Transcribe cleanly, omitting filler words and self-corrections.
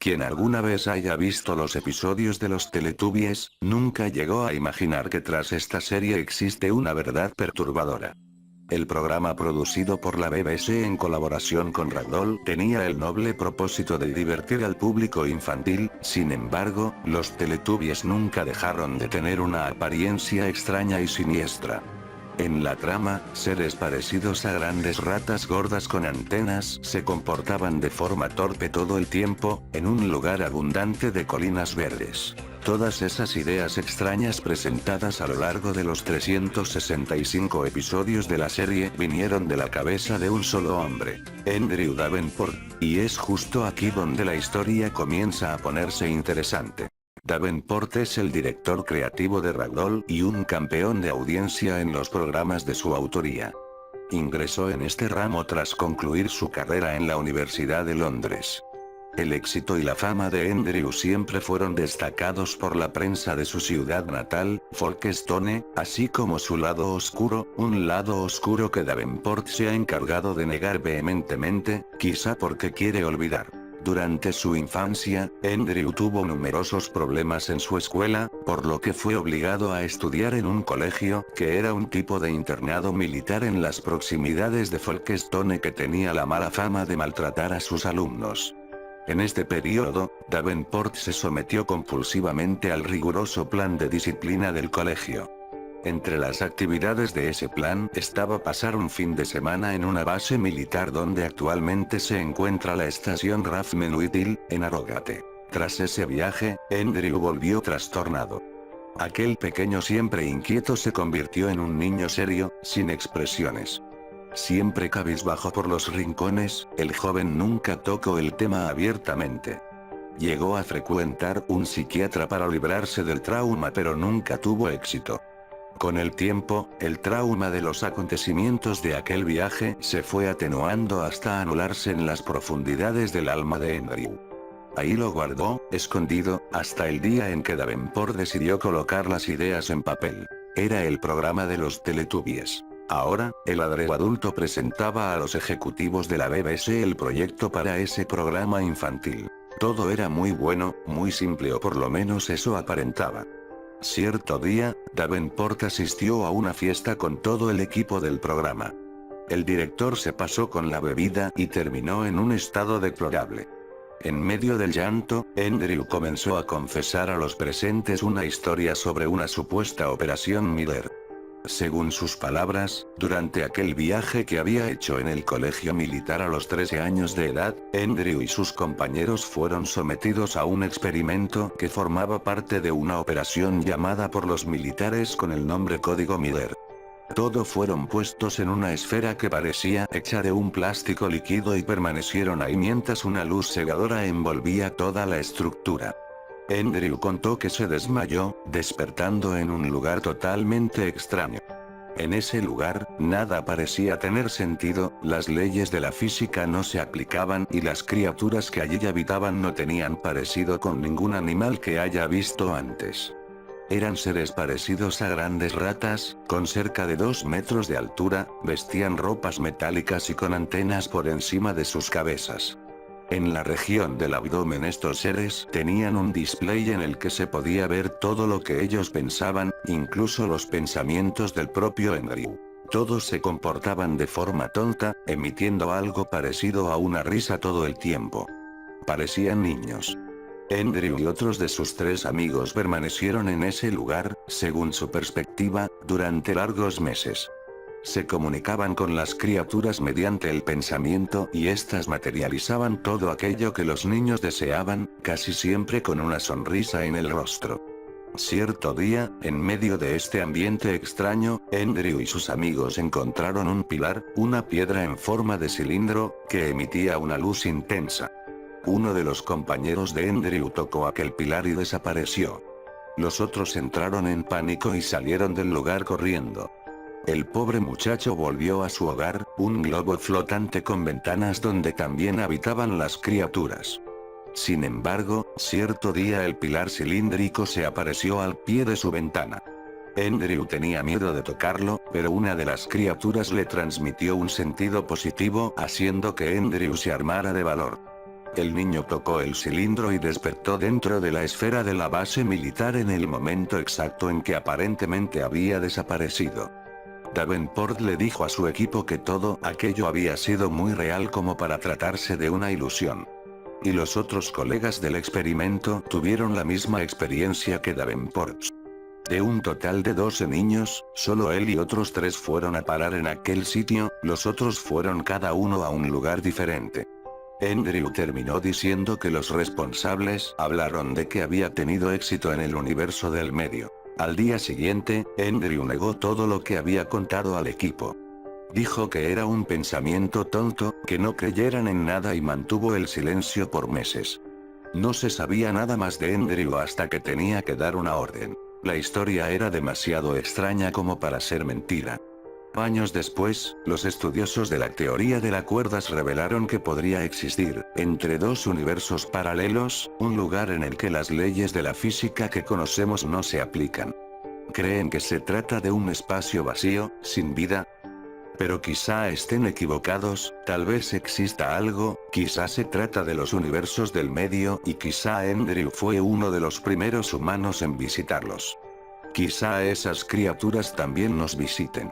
Quien alguna vez haya visto los episodios de los Teletubbies, nunca llegó a imaginar que tras esta serie existe una verdad perturbadora. El programa producido por la BBC en colaboración con Ragdoll tenía el noble propósito de divertir al público infantil, sin embargo, los Teletubbies nunca dejaron de tener una apariencia extraña y siniestra. En la trama, seres parecidos a grandes ratas gordas con antenas se comportaban de forma torpe todo el tiempo, en un lugar abundante de colinas verdes. Todas esas ideas extrañas presentadas a lo largo de los 365 episodios de la serie vinieron de la cabeza de un solo hombre, Andrew Davenport, y es justo aquí donde la historia comienza a ponerse interesante. Davenport es el director creativo de Ragdoll y un campeón de audiencia en los programas de su autoría. Ingresó en este ramo tras concluir su carrera en la Universidad de Londres. El éxito y la fama de Andrew siempre fueron destacados por la prensa de su ciudad natal, Folkestone, así como su lado oscuro, un lado oscuro que Davenport se ha encargado de negar vehementemente, quizá porque quiere olvidar. Durante su infancia, Andrew tuvo numerosos problemas en su escuela, por lo que fue obligado a estudiar en un colegio, que era un tipo de internado militar en las proximidades de Folkestone que tenía la mala fama de maltratar a sus alumnos. En este periodo, Davenport se sometió compulsivamente al riguroso plan de disciplina del colegio. Entre las actividades de ese plan estaba pasar un fin de semana en una base militar donde actualmente se encuentra la estación RAF Menuitil, en Harrogate. Tras ese viaje, Andrew volvió trastornado. Aquel pequeño siempre inquieto se convirtió en un niño serio, sin expresiones. Siempre cabizbajo por los rincones, el joven nunca tocó el tema abiertamente. Llegó a frecuentar un psiquiatra para librarse del trauma pero nunca tuvo éxito. Con el tiempo, el trauma de los acontecimientos de aquel viaje se fue atenuando hasta anularse en las profundidades del alma de Andrew. Ahí lo guardó, escondido, hasta el día en que Davenport decidió colocar las ideas en papel. Era el programa de los Teletubbies. Ahora, el Andrew adulto presentaba a los ejecutivos de la BBC el proyecto para ese programa infantil. Todo era muy bueno, muy simple o por lo menos eso aparentaba. Cierto día, Davenport asistió a una fiesta con todo el equipo del programa. El director se pasó con la bebida y terminó en un estado deplorable. En medio del llanto, Andrew comenzó a confesar a los presentes una historia sobre una supuesta operación Miller. Según sus palabras, durante aquel viaje que había hecho en el colegio militar a los 13 años de edad, Andrew y sus compañeros fueron sometidos a un experimento que formaba parte de una operación llamada por los militares con el nombre Código Miller. Todos fueron puestos en una esfera que parecía hecha de un plástico líquido y permanecieron ahí mientras una luz cegadora envolvía toda la estructura. Andrew contó que se desmayó, despertando en un lugar totalmente extraño. En ese lugar, nada parecía tener sentido, las leyes de la física no se aplicaban y las criaturas que allí habitaban no tenían parecido con ningún animal que haya visto antes. Eran seres parecidos a grandes ratas, con cerca de 2 metros de altura, vestían ropas metálicas y con antenas por encima de sus cabezas. En la región del abdomen estos seres tenían un display en el que se podía ver todo lo que ellos pensaban, incluso los pensamientos del propio Andrew. Todos se comportaban de forma tonta, emitiendo algo parecido a una risa todo el tiempo. Parecían niños. Andrew y otros de sus 3 amigos permanecieron en ese lugar, según su perspectiva, durante largos meses. Se comunicaban con las criaturas mediante el pensamiento y éstas materializaban todo aquello que los niños deseaban, casi siempre con una sonrisa en el rostro. Cierto día, en medio de este ambiente extraño, Andrew y sus amigos encontraron un pilar, una piedra en forma de cilindro, que emitía una luz intensa. Uno de los compañeros de Andrew tocó aquel pilar y desapareció. Los otros entraron en pánico y salieron del lugar corriendo. El pobre muchacho volvió a su hogar, un globo flotante con ventanas donde también habitaban las criaturas. Sin embargo, cierto día el pilar cilíndrico se apareció al pie de su ventana. Andrew tenía miedo de tocarlo, pero una de las criaturas le transmitió un sentido positivo, haciendo que Andrew se armara de valor. El niño tocó el cilindro y despertó dentro de la esfera de la base militar en el momento exacto en que aparentemente había desaparecido. Davenport le dijo a su equipo que todo aquello había sido muy real como para tratarse de una ilusión. Y los otros colegas del experimento tuvieron la misma experiencia que Davenport. De un total de 12 niños, solo él y otros 3 fueron a parar en aquel sitio, los otros fueron cada uno a un lugar diferente. Andrew terminó diciendo que los responsables hablaron de que había tenido éxito en el universo del medio. Al día siguiente, Andrew negó todo lo que había contado al equipo. Dijo que era un pensamiento tonto, que no creyeran en nada y mantuvo el silencio por meses. No se sabía nada más de Andrew hasta que tenía que dar una orden. La historia era demasiado extraña como para ser mentira. Años después, los estudiosos de la teoría de las cuerdas revelaron que podría existir, entre 2 universos paralelos, un lugar en el que las leyes de la física que conocemos no se aplican. Creen que se trata de un espacio vacío, sin vida. Pero quizá estén equivocados, tal vez exista algo, quizá se trata de los universos del medio y quizá Andrew fue uno de los primeros humanos en visitarlos. Quizá esas criaturas también nos visiten.